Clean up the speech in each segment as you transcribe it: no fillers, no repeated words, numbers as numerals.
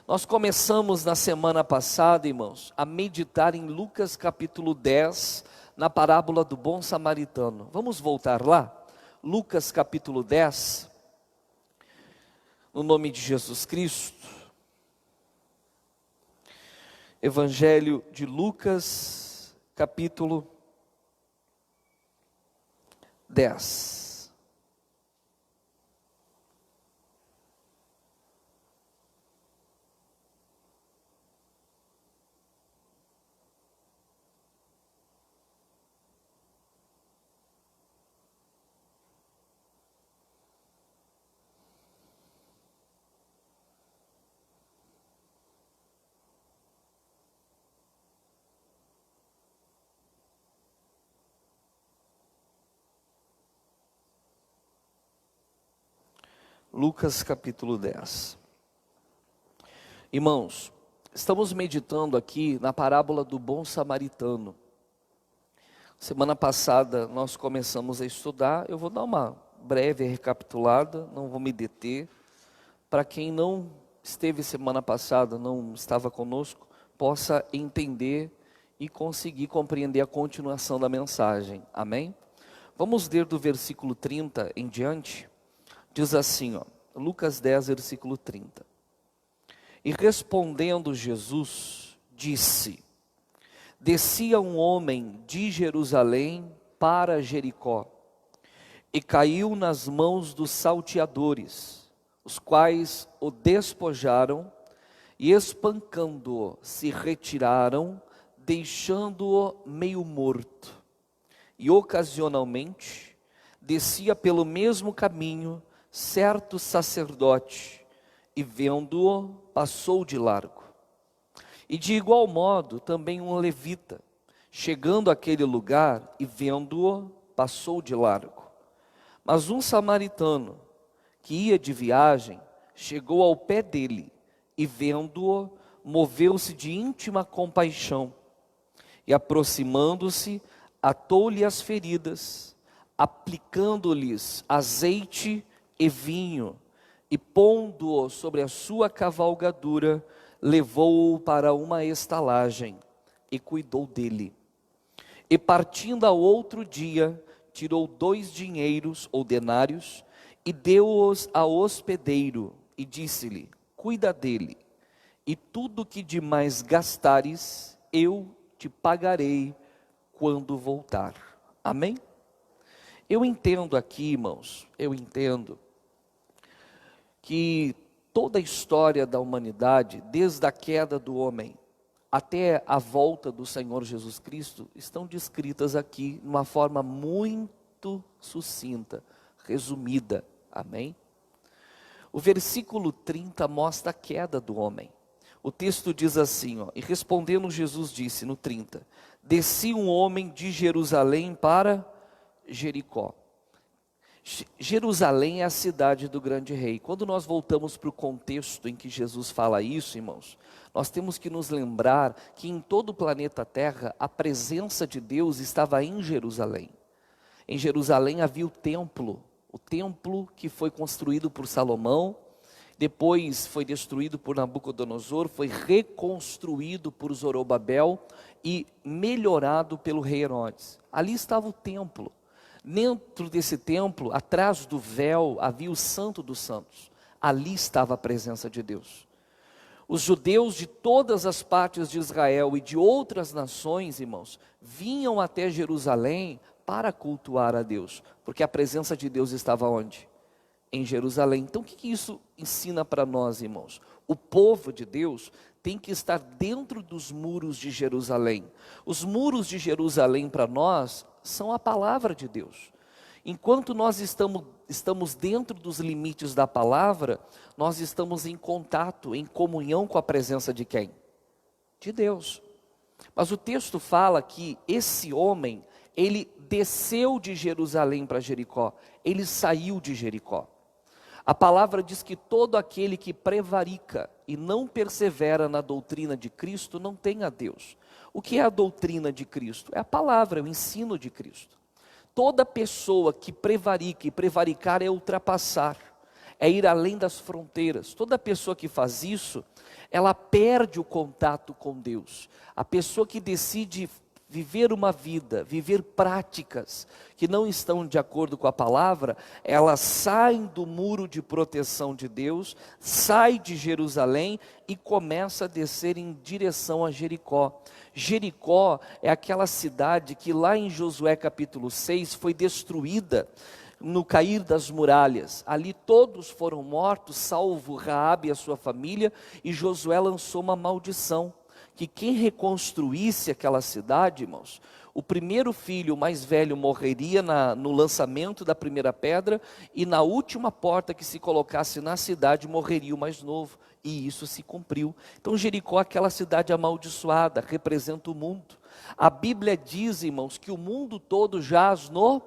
Nós começamos na semana passada, irmãos, a meditar em Lucas capítulo 10, na parábola do bom samaritano. Vamos voltar lá? Lucas capítulo 10, no nome de Jesus Cristo. Evangelho de Lucas, capítulo 10. Lucas capítulo 10. Irmãos, estamos meditando aqui na parábola do bom samaritano. Semana passada nós começamos a estudar, eu vou dar uma breve recapitulada, não vou me deter. Para quem não esteve semana passada, não estava conosco, possa entender e conseguir compreender a continuação da mensagem, amém? Vamos ler do versículo 30 em diante. Diz assim, Lucas 10, versículo 30. E respondendo Jesus, disse: descia um homem de Jerusalém para Jericó, e caiu nas mãos dos salteadores, os quais o despojaram, e espancando-o, se retiraram, deixando-o meio morto. E ocasionalmente, descia pelo mesmo caminho certo sacerdote, e vendo-o, passou de largo. E de igual modo também um levita, chegando àquele lugar e vendo-o, passou de largo. Mas um samaritano, que ia de viagem, chegou ao pé dele, e vendo-o, moveu-se de íntima compaixão, e aproximando-se, atou-lhe as feridas, aplicando-lhes azeite e vinho, e pondo-o sobre a sua cavalgadura, levou-o para uma estalagem, e cuidou dele. E partindo ao outro dia, tirou 2 dinheiros ou denários, e deu-os ao hospedeiro, e disse-lhe: cuida dele, e tudo que demais gastares, eu te pagarei quando voltar. Amém? Eu entendo aqui, irmãos, eu entendo que toda a história da humanidade, desde a queda do homem até a volta do Senhor Jesus Cristo, estão descritas aqui de uma forma muito sucinta, resumida, amém? O versículo 30 mostra a queda do homem. O texto diz assim, e respondendo Jesus disse no 30, descia um homem de Jerusalém para Jericó. Jerusalém é a cidade do grande rei. Quando nós voltamos para o contexto em que Jesus fala isso, irmãos, nós temos que nos lembrar que em todo o planeta Terra, a presença de Deus estava em Jerusalém. Em Jerusalém havia o templo que foi construído por Salomão, depois foi destruído por Nabucodonosor, foi reconstruído por Zorobabel e melhorado pelo rei Herodes. Ali estava o templo. Dentro desse templo, atrás do véu, havia o Santo dos Santos. Ali estava a presença de Deus. Os judeus de todas as partes de Israel e de outras nações, irmãos, vinham até Jerusalém para cultuar a Deus, porque a presença de Deus estava onde? Em Jerusalém. Então o que isso ensina para nós, irmãos? O povo de Deus tem que estar dentro dos muros de Jerusalém. Os muros de Jerusalém para nós são a palavra de Deus. Enquanto nós estamos dentro dos limites da palavra, nós estamos em contato, em comunhão com a presença de quem? De Deus. Mas o texto fala que esse homem, ele desceu de Jerusalém para Jericó, ele saiu de Jericó. A palavra diz que todo aquele que prevarica e não persevera na doutrina de Cristo não tem a Deus. O que é a doutrina de Cristo? É a palavra, é o ensino de Cristo. Toda pessoa que prevarica, e prevaricar é ultrapassar, é ir além das fronteiras. Toda pessoa que faz isso, ela perde o contato com Deus. A pessoa que decide viver uma vida, viver práticas que não estão de acordo com a palavra, elas saem do muro de proteção de Deus, sai de Jerusalém e começa a descer em direção a Jericó. Jericó é aquela cidade que lá em Josué capítulo 6 foi destruída no cair das muralhas. Ali todos foram mortos, salvo Raabe e a sua família, e Josué lançou uma maldição, que quem reconstruísse aquela cidade, irmãos, o primeiro filho, o mais velho, morreria no lançamento da primeira pedra, e na última porta que se colocasse na cidade, morreria o mais novo, e isso se cumpriu. Então Jericó, aquela cidade amaldiçoada, representa o mundo. A Bíblia diz, irmãos, que o mundo todo jaz no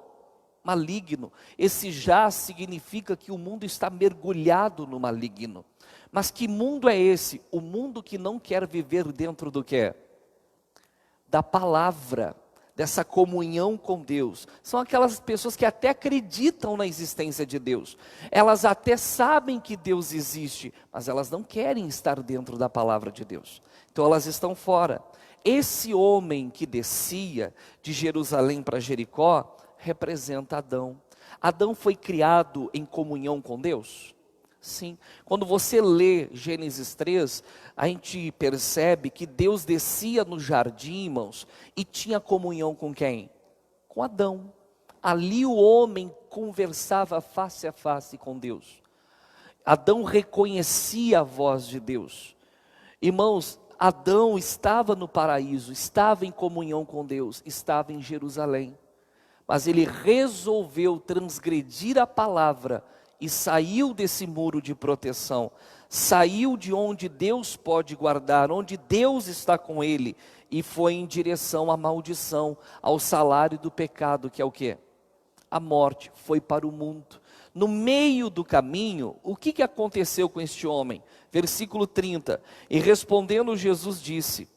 maligno. Esse jaz significa que o mundo está mergulhado no maligno. Mas que mundo é esse? O mundo que não quer viver dentro do quê? Da palavra, dessa comunhão com Deus. São aquelas pessoas que até acreditam na existência de Deus. Elas até sabem que Deus existe, mas elas não querem estar dentro da palavra de Deus. Então elas estão fora. Esse homem que descia de Jerusalém para Jericó representa Adão. Adão foi criado em comunhão com Deus? Sim. Quando você lê Gênesis 3, a gente percebe que Deus descia no jardim, irmãos, e tinha comunhão com quem? Com Adão. Ali o homem conversava face a face com Deus. Adão reconhecia a voz de Deus. Irmãos, Adão estava no paraíso, estava em comunhão com Deus, estava em Jerusalém. Mas ele resolveu transgredir a palavra e saiu desse muro de proteção, saiu de onde Deus pode guardar, onde Deus está com ele, e foi em direção à maldição, ao salário do pecado, que é o quê? A morte. Foi para o mundo. No meio do caminho, o que aconteceu com este homem? Versículo 30, e respondendo Jesus disse: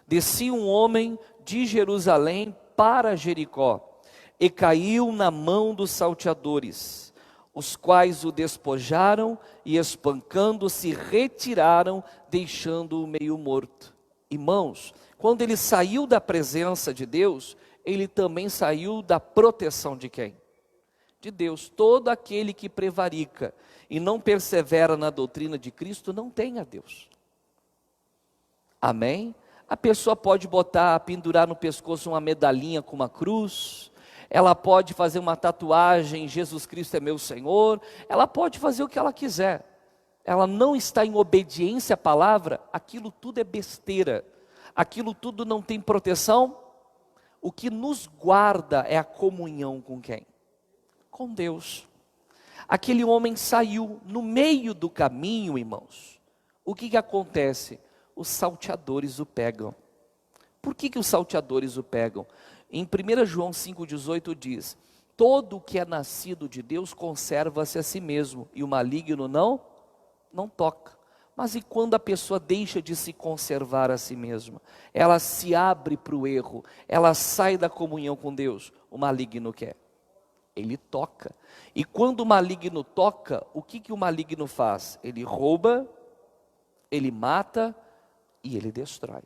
descia um homem de Jerusalém para Jericó, e caiu na mão dos salteadores, os quais o despojaram e espancando se retiraram, deixando-o meio morto. Irmãos, quando ele saiu da presença de Deus, ele também saiu da proteção de quem? De Deus. Todo aquele que prevarica e não persevera na doutrina de Cristo não tem a Deus. Amém? A pessoa pode pendurar no pescoço uma medalhinha com uma cruz, ela pode fazer uma tatuagem, Jesus Cristo é meu Senhor, ela pode fazer o que ela quiser, ela não está em obediência à palavra, aquilo tudo é besteira, aquilo tudo não tem proteção. O que nos guarda é a comunhão com quem? Com Deus. Aquele homem saiu no meio do caminho, irmãos, o que acontece? Os salteadores o pegam. Por que os salteadores o pegam? Em 1 João 5,18 diz: todo o que é nascido de Deus conserva-se a si mesmo, e o maligno não toca. Mas e quando a pessoa deixa de se conservar a si mesma? Ela se abre para o erro, ela sai da comunhão com Deus. O maligno quer? Ele toca. E quando o maligno toca, o que o maligno faz? Ele rouba, ele mata e ele destrói.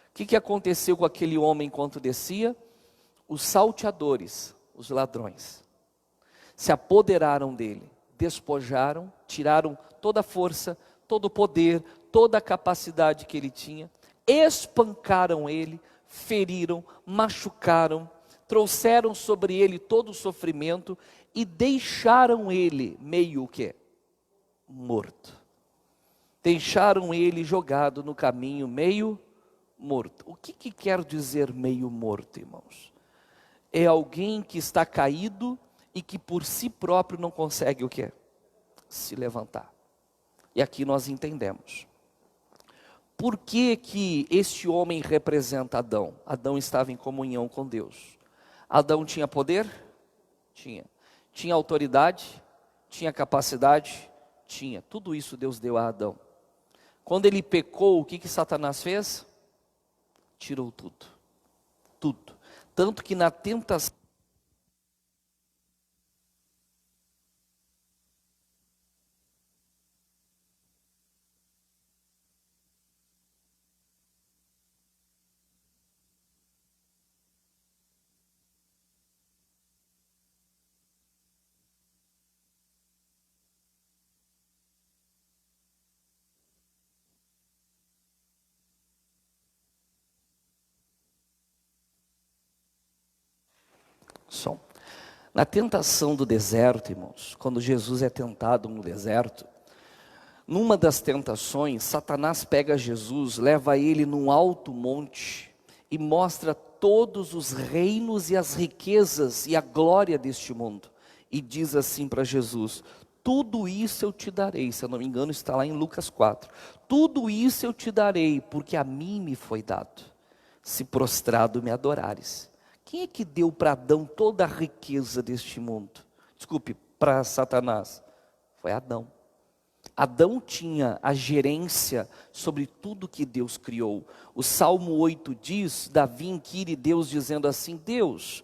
O que aconteceu com aquele homem enquanto descia? Os salteadores, os ladrões, se apoderaram dele, despojaram, tiraram toda a força, todo o poder, toda a capacidade que ele tinha, espancaram ele, feriram, machucaram, trouxeram sobre ele todo o sofrimento e deixaram ele meio o quê? Morto. Deixaram ele jogado no caminho meio morto. O que quer dizer meio morto, irmãos? É alguém que está caído e que por si próprio não consegue o quê? Se levantar. E aqui nós entendemos. Por que este homem representa Adão? Adão estava em comunhão com Deus. Adão tinha poder? Tinha. Tinha autoridade? Tinha capacidade? Tinha. Tudo isso Deus deu a Adão. Quando ele pecou, o que Satanás fez? Tirou tudo. Tudo. Tanto que na tentação, Som. Na tentação do deserto, irmãos, quando Jesus é tentado no deserto, numa das tentações, Satanás pega Jesus, leva ele num alto monte e mostra todos os reinos e as riquezas e a glória deste mundo. E diz assim para Jesus: tudo isso eu te darei, se eu não me engano está lá em Lucas 4. Tudo isso eu te darei, porque a mim me foi dado, se prostrado me adorares. Quem é que deu para Adão toda a riqueza deste mundo? Desculpe, para Satanás. Foi Adão. Adão tinha a gerência sobre tudo que Deus criou. O Salmo 8 diz, Davi inquire Deus dizendo assim: Deus,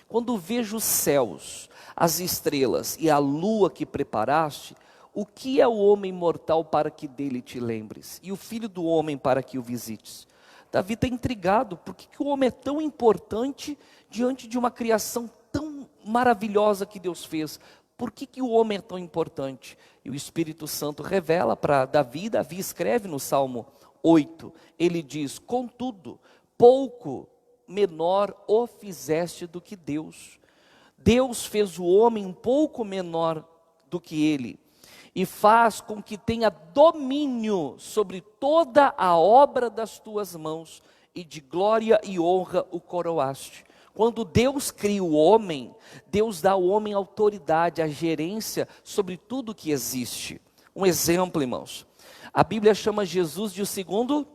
quando vejo os céus, as estrelas e a lua que preparaste, o que é o homem mortal para que dele te lembres? E o filho do homem para que o visites? Davi está intrigado, por que o homem é tão importante diante de uma criação tão maravilhosa que Deus fez? Por que o homem é tão importante? E o Espírito Santo revela para Davi, Davi escreve no Salmo 8, ele diz: contudo, pouco menor o fizeste do que Deus. Deus fez o homem um pouco menor do que ele, e faz com que tenha domínio sobre toda a obra das tuas mãos, e de glória e honra o coroaste. Quando Deus cria o homem, Deus dá ao homem autoridade, a gerência sobre tudo que existe. Um exemplo, irmãos, a Bíblia chama Jesus de o segundo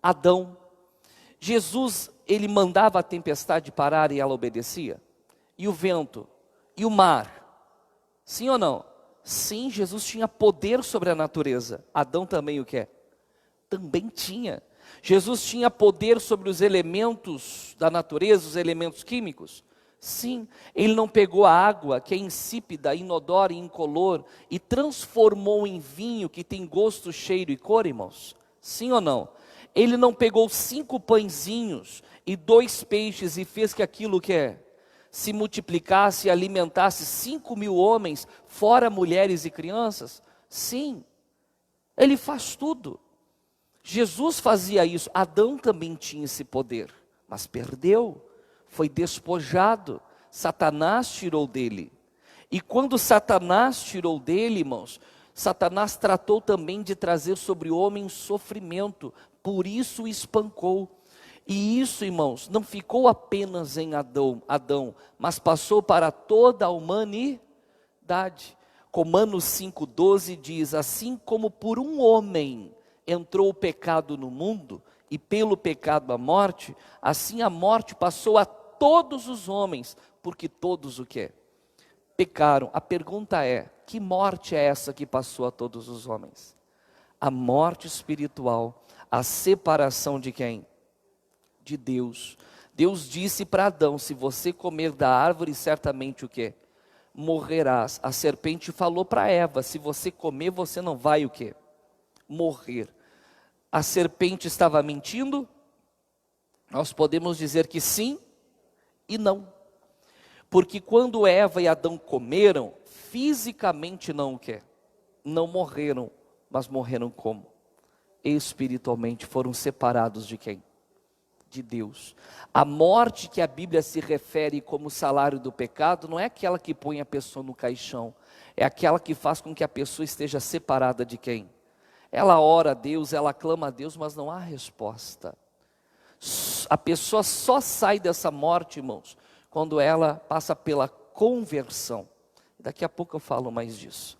Adão. Jesus, ele mandava a tempestade parar e ela obedecia? E o vento? E o mar? Sim ou não? Sim, Jesus tinha poder sobre a natureza. Adão também o quê? Também tinha. Jesus tinha poder sobre os elementos da natureza, os elementos químicos? Sim. Ele não pegou a água, que é insípida, inodora e incolor, e transformou em vinho que tem gosto, cheiro e cor, irmãos? Sim ou não? Ele não pegou 5 pãezinhos e 2 peixes e fez que aquilo que se multiplicasse e alimentasse 5.000 homens, fora mulheres e crianças? Sim, ele faz tudo. Jesus fazia isso. Adão também tinha esse poder, mas perdeu, foi despojado. Satanás tirou dele. E quando Satanás tirou dele, irmãos, Satanás tratou também de trazer sobre o homem sofrimento, por isso o espancou. E isso, irmãos, não ficou apenas em Adão, mas passou para toda a humanidade. Romanos 5,12 diz: assim como por um homem entrou o pecado no mundo, e pelo pecado a morte, assim a morte passou a todos os homens, porque todos o quê? Pecaram. A pergunta é: que morte é essa que passou a todos os homens? A morte espiritual, a separação de quem? De Deus. Deus disse para Adão: se você comer da árvore, certamente o quê? Morrerás. A serpente falou para Eva: se você comer, você não vai o quê? Morrer. A serpente estava mentindo? Nós podemos dizer que sim e não. Porque quando Eva e Adão comeram, fisicamente não o quê? Não morreram, mas morreram como? Espiritualmente, foram separados de quem? De Deus. A morte que a Bíblia se refere como salário do pecado, não é aquela que põe a pessoa no caixão, é aquela que faz com que a pessoa esteja separada de quem? Ela ora a Deus, ela clama a Deus, mas não há resposta. A pessoa só sai dessa morte, irmãos, quando ela passa pela conversão. Daqui a pouco eu falo mais disso.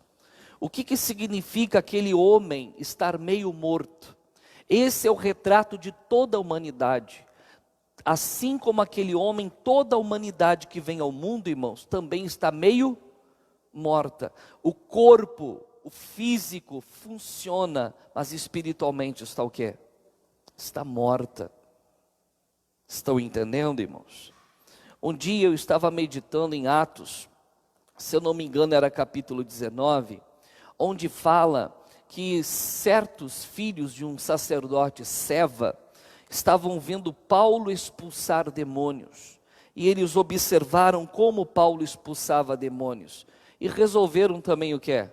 O que significa aquele homem estar meio morto? Esse é o retrato de toda a humanidade. Assim como aquele homem, toda a humanidade que vem ao mundo, irmãos, também está meio morta. O corpo, o físico funciona, mas espiritualmente está o quê? Está morta. Estão entendendo, irmãos? Um dia eu estava meditando em Atos, se eu não me engano era capítulo 19, onde fala que certos filhos de um sacerdote Seva estavam vendo Paulo expulsar demônios, e eles observaram como Paulo expulsava demônios, e resolveram também o que é?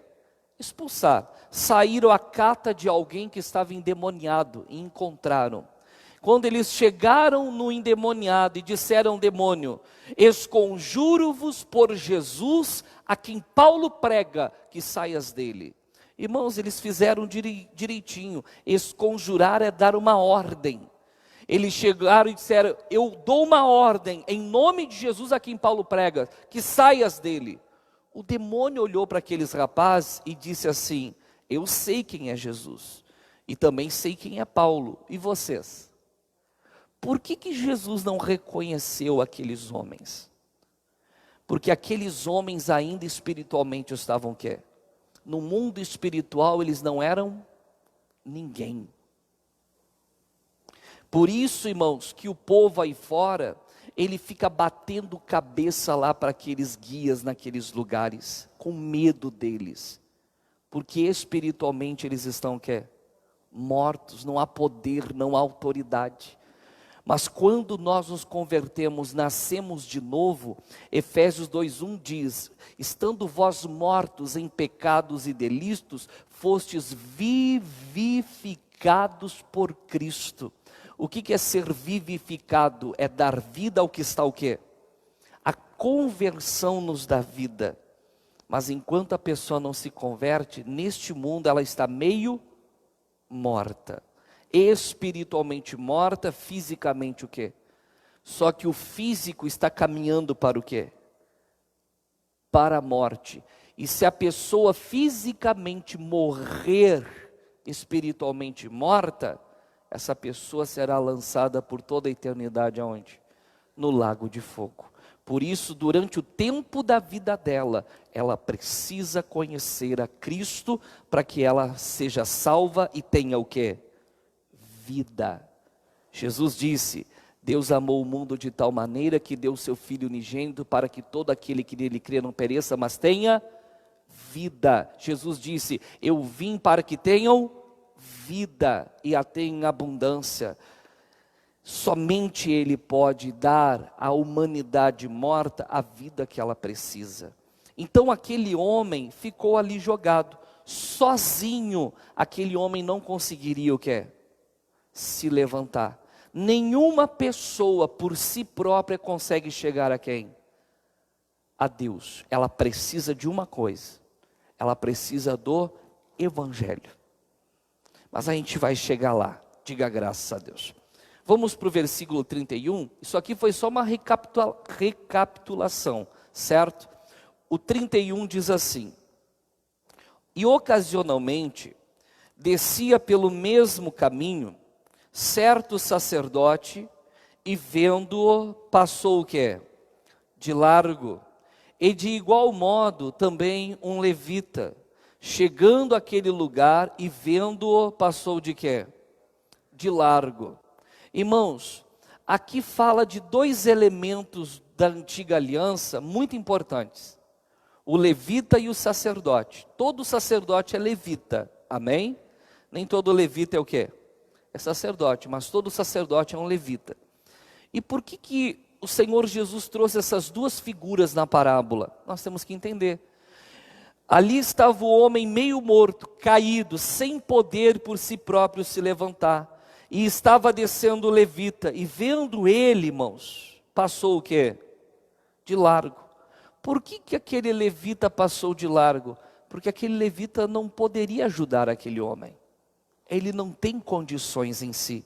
Expulsar. Saíram à cata de alguém que estava endemoniado, e encontraram. Quando eles chegaram no endemoniado e disseram ao demônio: esconjuro-vos por Jesus, a quem Paulo prega, que saias dele. Irmãos, eles fizeram direitinho. Esconjurar é dar uma ordem. Eles chegaram e disseram: eu dou uma ordem, em nome de Jesus a quem Paulo prega, que saias dele. O demônio olhou para aqueles rapazes e disse assim: eu sei quem é Jesus, e também sei quem é Paulo, e vocês? Por que Jesus não reconheceu aqueles homens? Porque aqueles homens ainda espiritualmente estavam o quê? No mundo espiritual eles não eram ninguém. Por isso, irmãos, que o povo aí fora, ele fica batendo cabeça lá para aqueles guias naqueles lugares, com medo deles. Porque espiritualmente eles estão o quê? Mortos, não há poder, não há autoridade. Mas quando nós nos convertemos, nascemos de novo, Efésios 2:1 diz: estando vós mortos em pecados e delitos, fostes vivificados por Cristo. O que é ser vivificado? É dar vida ao que está o quê? A conversão nos dá vida. Mas enquanto a pessoa não se converte, neste mundo ela está meio morta. Espiritualmente morta, fisicamente o quê? Só que o físico está caminhando para o quê? Para a morte. E se a pessoa fisicamente morrer espiritualmente morta, essa pessoa será lançada por toda a eternidade aonde? No lago de fogo. Por isso, durante o tempo da vida dela, ela precisa conhecer a Cristo para que ela seja salva e tenha o quê? Vida. Jesus disse: Deus amou o mundo de tal maneira que deu o seu Filho unigênito para que todo aquele que nele crê não pereça, mas tenha vida. Jesus disse: eu vim para que tenham vida e a tenham em abundância. Somente Ele pode dar à humanidade morta a vida que ela precisa. Então aquele homem ficou ali jogado, sozinho. Aquele homem não conseguiria o quê? Se levantar. Nenhuma pessoa por si própria consegue chegar a quem? A Deus. Ela precisa de uma coisa. Ela precisa do Evangelho. Mas a gente vai chegar lá. Diga graças a Deus. Vamos para o versículo 31. Isso aqui foi só uma recapitulação, certo? O 31 diz assim: e ocasionalmente descia pelo mesmo caminho certo sacerdote, e vendo-o, passou o quê? De largo. E de igual modo também um levita, chegando àquele lugar e vendo-o, passou de quê? De largo. Irmãos, aqui fala de dois elementos da antiga aliança muito importantes: o levita e o sacerdote. Todo sacerdote é levita, amém? Nem todo levita é o quê? É sacerdote, mas todo sacerdote é um levita. E por que o Senhor Jesus trouxe essas duas figuras na parábola? Nós temos que entender. Ali estava o homem meio morto, caído, sem poder por si próprio se levantar. E estava descendo o levita, e vendo ele, irmãos, passou o quê? De largo. Por que aquele levita passou de largo? Porque aquele levita não poderia ajudar aquele homem. Ele não tem condições em si.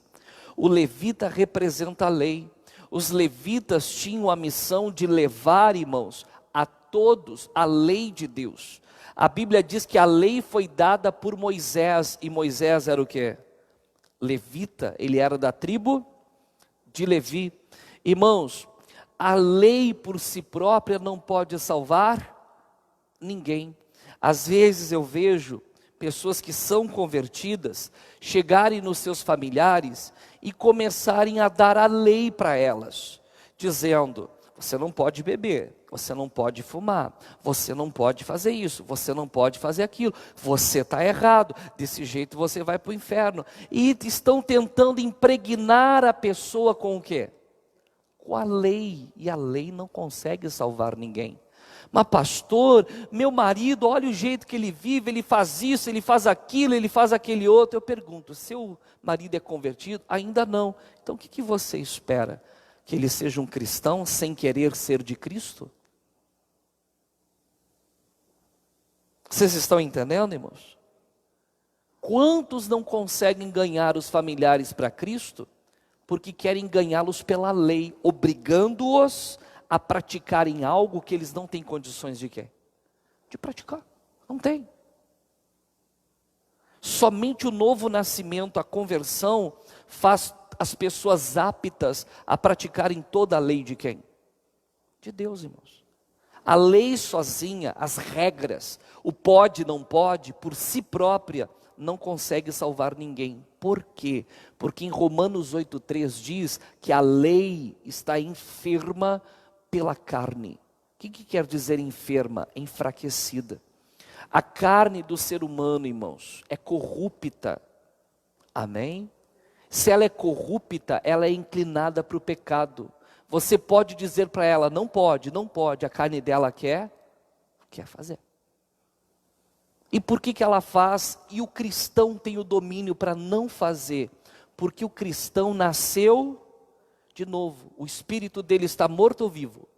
O levita representa a lei. Os levitas tinham a missão de levar, irmãos, a todos a lei de Deus. A Bíblia diz que a lei foi dada por Moisés, e Moisés era o quê? Levita, ele era da tribo de Levi. Irmãos, a lei por si própria não pode salvar ninguém. Às vezes eu vejo pessoas que são convertidas chegarem nos seus familiares e começarem a dar a lei para elas, dizendo: você não pode beber, você não pode fumar, você não pode fazer isso, você não pode fazer aquilo, você está errado, desse jeito você vai para o inferno. E estão tentando impregnar a pessoa com o quê? Com a lei, e a lei não consegue salvar ninguém. Mas pastor, meu marido, olha o jeito que ele vive, ele faz isso, ele faz aquilo, ele faz aquele outro. Eu pergunto, seu marido é convertido? Ainda não. Então o que você espera? Que ele seja um cristão sem querer ser de Cristo? Vocês estão entendendo, irmãos? Quantos não conseguem ganhar os familiares para Cristo? Porque querem ganhá-los pela lei, obrigando-os a praticarem algo que eles não têm condições de quê? De praticar, não tem. Somente o novo nascimento, a conversão, faz as pessoas aptas a praticarem toda a lei de quem? De Deus, irmãos. A lei sozinha, as regras, o pode, não pode, por si própria, não consegue salvar ninguém. Por quê? Porque em Romanos 8,3 diz que a lei está enferma pela carne. O que quer dizer enferma? Enfraquecida. A carne do ser humano, irmãos, é corrupta. Amém? Se ela é corrupta, ela é inclinada para o pecado. Você pode dizer para ela, não pode, não pode, a carne dela quer fazer. E por que ela faz? E o cristão tem o domínio para não fazer? Porque o cristão nasceu de novo. O espírito dele está morto ou vivo?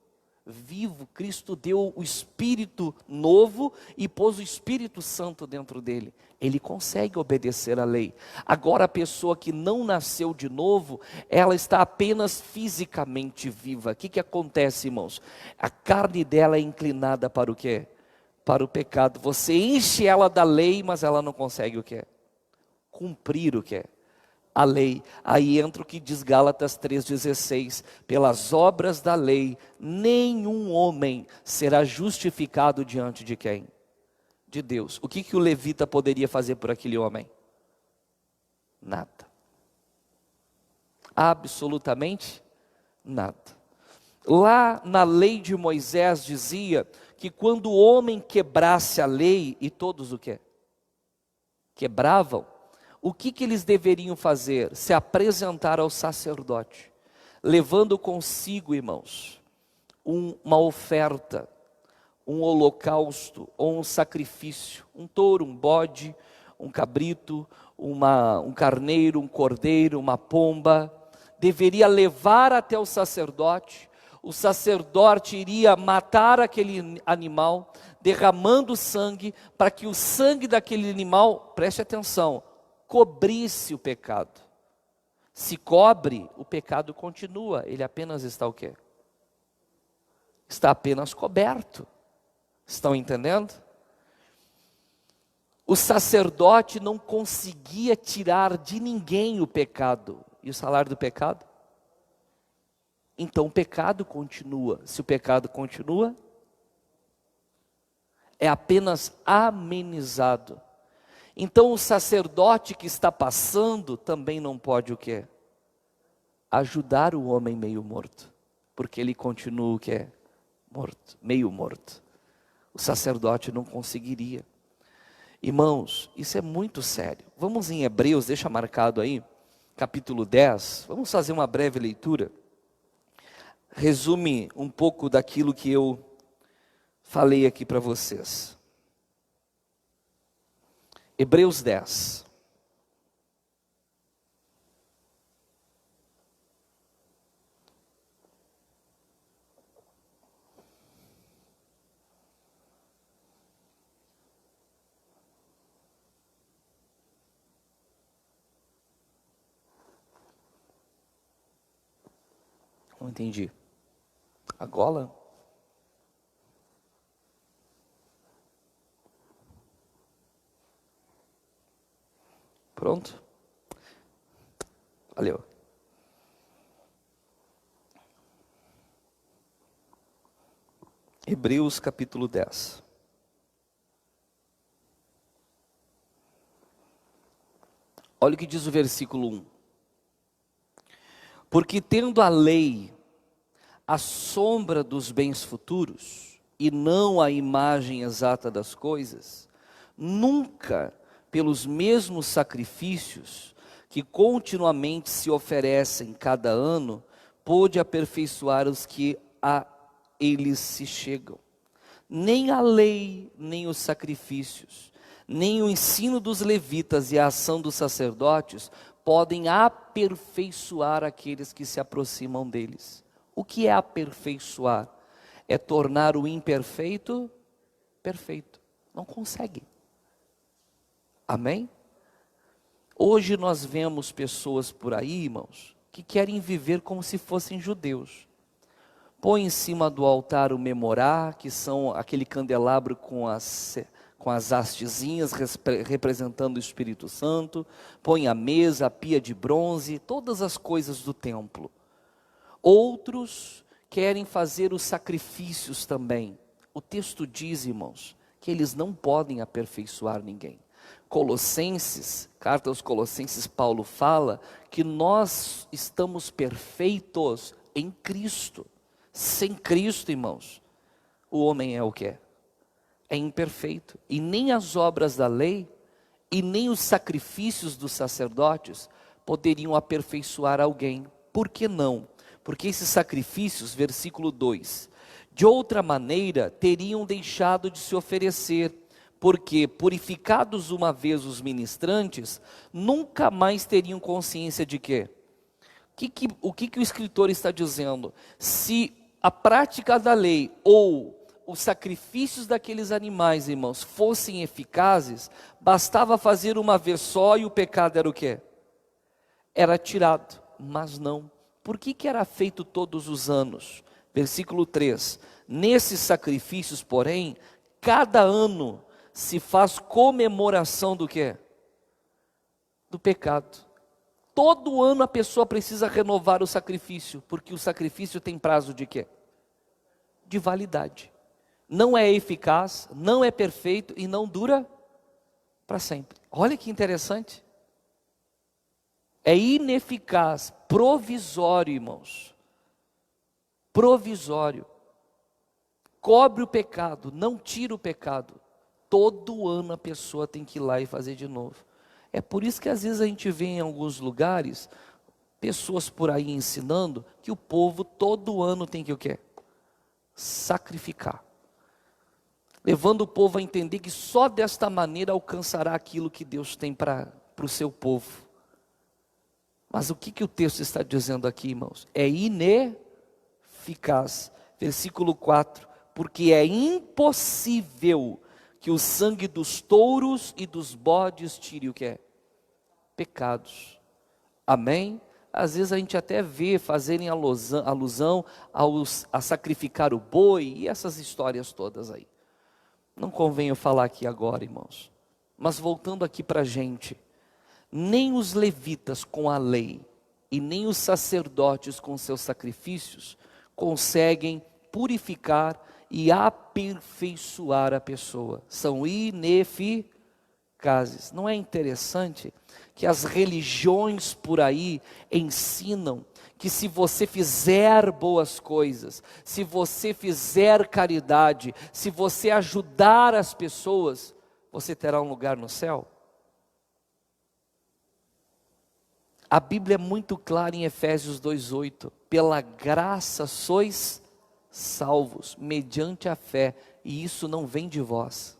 Vivo. Cristo deu o espírito novo e pôs o Espírito Santo dentro dele. Ele consegue obedecer à lei. Agora a pessoa que não nasceu de novo, ela está apenas fisicamente viva. O que acontece, irmãos? A carne dela é inclinada para o quê? Para o pecado. Você enche ela da lei, mas ela não consegue o quê? Cumprir o quê? A lei. Aí entra o que diz Gálatas 3,16, pelas obras da lei, nenhum homem será justificado diante de quem? De Deus. O que o levita poderia fazer por aquele homem? Nada. Absolutamente nada. Lá na lei de Moisés dizia que quando o homem quebrasse a lei, e todos o quê? Quebravam. O que eles deveriam fazer? Se apresentar ao sacerdote, levando consigo, irmãos, uma oferta, um holocausto ou um sacrifício, um touro, um bode, um cabrito, um carneiro, um cordeiro, uma pomba, deveria levar até o sacerdote iria matar aquele animal, derramando sangue, para que o sangue daquele animal, preste atenção, cobrisse o pecado. Se cobre, o pecado continua, ele apenas está o quê? Está apenas coberto. Estão entendendo? O sacerdote não conseguia tirar de ninguém o pecado. E o salário do pecado? Então o pecado continua. Se o pecado continua, é apenas amenizado. Então o sacerdote que está passando também não pode o quê? Ajudar o homem meio morto, porque ele continua o quê? Morto, meio morto. O sacerdote não conseguiria. Irmãos, isso é muito sério. Vamos em Hebreus, deixa marcado aí, capítulo 10. Vamos fazer uma breve leitura. Resume um pouco daquilo que eu falei aqui para vocês. Hebreus 10. Não entendi. A gola? Pronto? Valeu. Hebreus capítulo 10. Olha o que diz o versículo 1. Porque tendo a lei a sombra dos bens futuros, e não a imagem exata das coisas, nunca pelos mesmos sacrifícios que continuamente se oferecem cada ano, pôde aperfeiçoar os que a eles se chegam. Nem a lei, nem os sacrifícios, nem o ensino dos levitas e a ação dos sacerdotes podem aperfeiçoar aqueles que se aproximam deles. O que é aperfeiçoar? É tornar o imperfeito perfeito. Não consegue. Amém? Hoje nós vemos pessoas por aí, irmãos, que querem viver como se fossem judeus. Põe em cima do altar o memorá, que são aquele candelabro com as hastezinhas representando o Espírito Santo. Põe a mesa, a pia de bronze, todas as coisas do templo. Outros querem fazer os sacrifícios também. O texto diz, irmãos, que eles não podem aperfeiçoar ninguém. Colossenses, carta aos Colossenses, Paulo fala que nós estamos perfeitos em Cristo. Sem Cristo, irmãos, o homem é o que é? É imperfeito. E nem as obras da lei, e nem os sacrifícios dos sacerdotes poderiam aperfeiçoar alguém. Por que não? Porque esses sacrifícios, versículo 2, de outra maneira teriam deixado de se oferecer, porque purificados uma vez os ministrantes, nunca mais teriam consciência de quê? O que o escritor está dizendo? Se a prática da lei ou os sacrifícios daqueles animais, irmãos, fossem eficazes, bastava fazer uma vez só e o pecado era o quê? Era tirado, mas não. Por que era feito todos os anos? Versículo 3, nesses sacrifícios, porém, cada ano se faz comemoração do quê? Do pecado. Todo ano a pessoa precisa renovar o sacrifício, porque o sacrifício tem prazo de quê? De validade. Não é eficaz, não é perfeito e não dura para sempre. Olha que interessante. É ineficaz, provisório, irmãos. Provisório. Cobre o pecado, não tira o pecado. Todo ano a pessoa tem que ir lá e fazer de novo. É por isso que às vezes a gente vê em alguns lugares, pessoas por aí ensinando, que o povo todo ano tem que o quê? Sacrificar. Levando o povo a entender que só desta maneira alcançará aquilo que Deus tem para o seu povo. Mas o que o texto está dizendo aqui, irmãos? É ineficaz. Versículo 4, porque é impossível que o sangue dos touros e dos bodes tire o que é? Pecados. Amém? Às vezes a gente até vê fazerem alusão a sacrificar o boi e essas histórias todas aí. Não convém eu falar aqui agora, irmãos. Mas voltando aqui para a gente, nem os levitas com a lei e nem os sacerdotes com seus sacrifícios conseguem purificar e aperfeiçoar a pessoa. São ineficazes. Não é interessante que as religiões por aí ensinam que se você fizer boas coisas, se você fizer caridade, se você ajudar as pessoas, você terá um lugar no céu? A Bíblia é muito clara em Efésios 2:8, pela graça sois salvos, mediante a fé, e isso não vem de vós,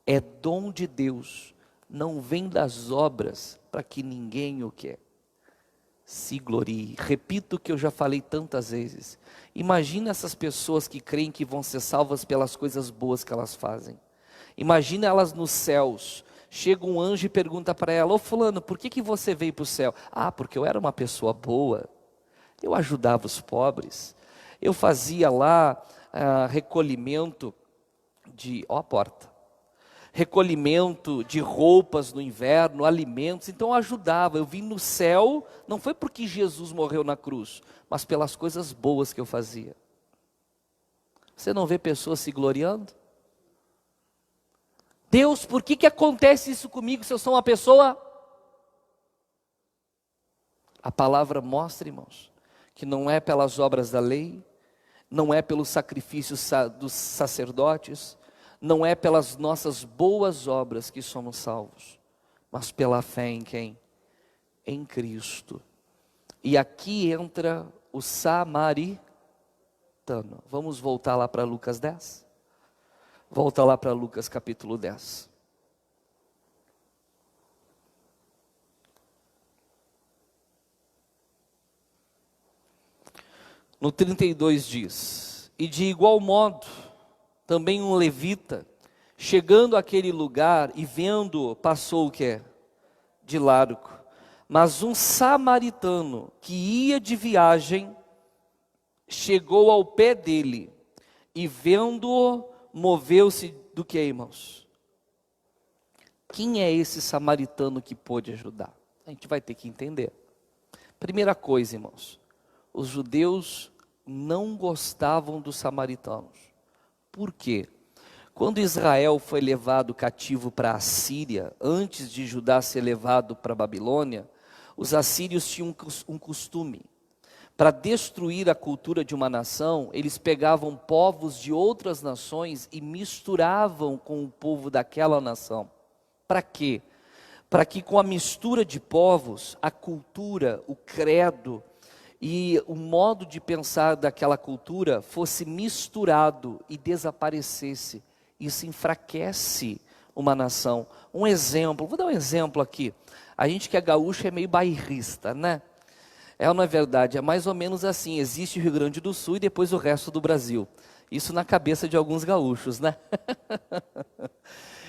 é dom de Deus, não vem das obras, para que ninguém o quer se glorie. Repito o que eu já falei tantas vezes, imagina essas pessoas que creem que vão ser salvas pelas coisas boas que elas fazem, imagina elas nos céus, chega um anjo e pergunta para ela: ô fulano, por que você veio para o céu? Ah, porque eu era uma pessoa boa, eu ajudava os pobres, eu fazia lá recolhimento de, ó a porta, recolhimento de roupas no inverno, alimentos, então eu ajudava, eu vim no céu, não foi porque Jesus morreu na cruz, mas pelas coisas boas que eu fazia. Você não vê pessoas se gloriando? Deus, por que acontece isso comigo se eu sou uma pessoa? A palavra mostra, irmãos, que não é pelas obras da lei, não é pelos sacrifícios dos sacerdotes, não é pelas nossas boas obras que somos salvos, mas pela fé em quem? Em Cristo. E aqui entra o samaritano. Vamos voltar lá para Lucas 10? Volta lá para Lucas capítulo 10. No 32 diz: e de igual modo, também um levita, chegando àquele lugar e vendo, passou o quê? De largo. Mas um samaritano que ia de viagem, chegou ao pé dele, e vendo-o, moveu-se do que, irmãos? Quem é esse samaritano que pôde ajudar? A gente vai ter que entender. Primeira coisa, irmãos, os judeus não gostavam dos samaritanos. Por quê? Quando Israel foi levado cativo para a Síria, antes de Judá ser levado para a Babilônia, os assírios tinham um costume. Para destruir a cultura de uma nação, eles pegavam povos de outras nações e misturavam com o povo daquela nação. Para quê? Para que com a mistura de povos, a cultura, o credo e o modo de pensar daquela cultura fosse misturado e desaparecesse. Isso enfraquece uma nação. Um exemplo, vou dar um exemplo aqui. A gente que é gaúcho é meio bairrista, né? É ou não é verdade? É mais ou menos assim, existe o Rio Grande do Sul e depois o resto do Brasil. Isso na cabeça de alguns gaúchos, né?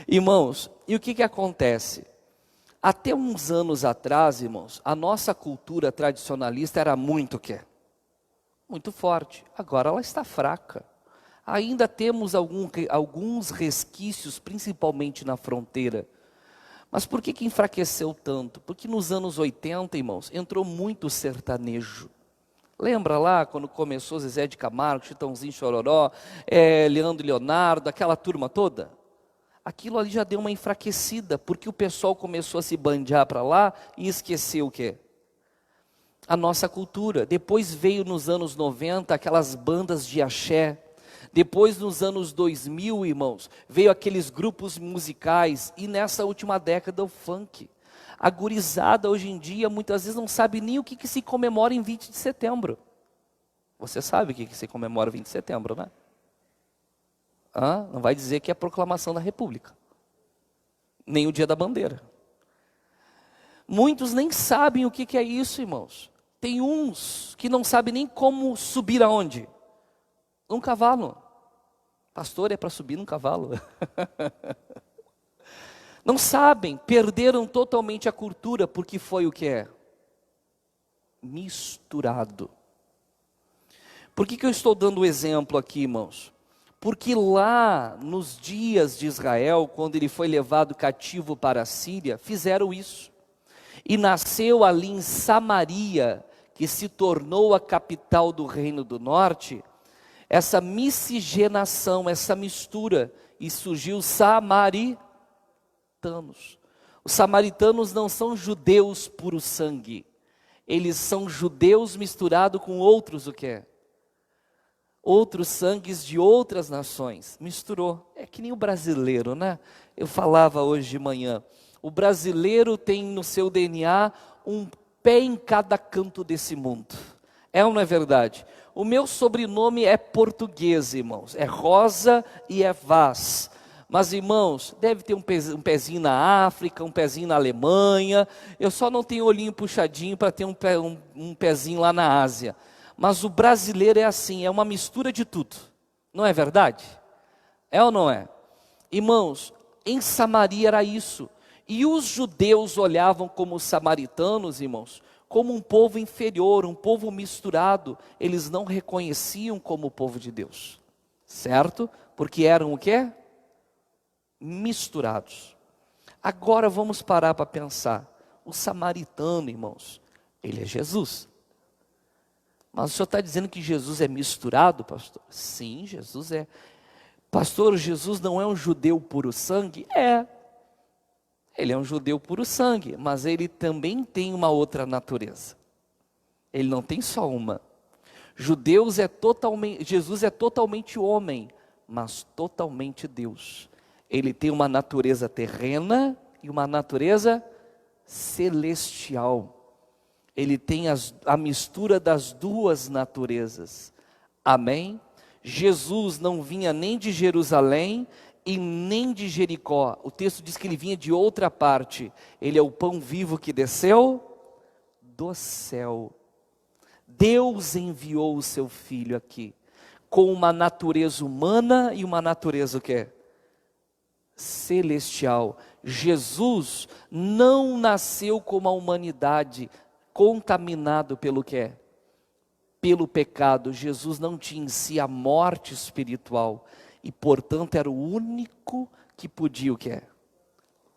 Irmãos, e o que acontece? Até uns anos atrás, irmãos, a nossa cultura tradicionalista era muito o quê? Muito forte. Agora ela está fraca. Ainda temos alguns resquícios, principalmente na fronteira. Mas por que enfraqueceu tanto? Porque nos anos 80, irmãos, entrou muito sertanejo. Lembra lá quando começou Zezé de Camargo, Chitãozinho Chororó, Leandro e Leonardo, aquela turma toda? Aquilo ali já deu uma enfraquecida, porque o pessoal começou a se bandear para lá e esqueceu o quê? A nossa cultura. Depois veio nos anos 90 aquelas bandas de axé. Depois nos anos 2000, irmãos, veio aqueles grupos musicais. E nessa última década o funk. A gurizada hoje em dia muitas vezes não sabe nem o que se comemora em 20 de setembro. Você sabe o que se comemora 20 de setembro, né? Não vai dizer que é a proclamação da República. Nem o dia da bandeira. Muitos nem sabem o que é isso, irmãos. Tem uns que não sabem nem como subir aonde? Num cavalo. Pastor, é para subir num cavalo. Não sabem, perderam totalmente a cultura, porque foi o que é? Misturado. Por que eu estou dando o exemplo aqui, irmãos? Porque lá nos dias de Israel, quando ele foi levado cativo para a Síria, fizeram isso. E nasceu ali em Samaria, que se tornou a capital do Reino do Norte, essa miscigenação, essa mistura, e surgiu os samaritanos. Os samaritanos não são judeus puro sangue, eles são judeus misturados com outros o quê? Outros sangues de outras nações, misturou. É que nem o brasileiro, né? Eu falava hoje de manhã, o brasileiro tem no seu DNA um pé em cada canto desse mundo. É ou não é verdade? O meu sobrenome é português, irmãos. É Rosa e é Vaz. Mas, irmãos, deve ter um pezinho na África, um pezinho na Alemanha. Eu só não tenho olhinho puxadinho para ter um pezinho lá na Ásia. Mas o brasileiro é assim, é uma mistura de tudo. Não é verdade? É ou não é? Irmãos, em Samaria era isso. E os judeus olhavam como os samaritanos, irmãos, como um povo inferior, um povo misturado. Eles não reconheciam como o povo de Deus. Certo? Porque eram o quê? Misturados. Agora vamos parar para pensar. O samaritano, irmãos, ele é Jesus. Mas o senhor está dizendo que Jesus é misturado, pastor? Sim, Jesus é. Pastor, Jesus não é um judeu puro sangue? É. Ele é um judeu puro sangue, mas ele também tem uma outra natureza. Ele não tem só uma. Jesus é totalmente homem, mas totalmente Deus. Ele tem uma natureza terrena e uma natureza celestial. Ele tem a mistura das duas naturezas. Amém? Jesus não vinha nem de Jerusalém e nem de Jericó. O texto diz que ele vinha de outra parte. Ele é o pão vivo que desceu do céu. Deus enviou o seu filho aqui, com uma natureza humana e uma natureza o quê? Celestial. Jesus não nasceu como a humanidade, contaminado pelo quê? Pelo pecado. Jesus não tinha em si a morte espiritual, e portanto era o único que podia o quê?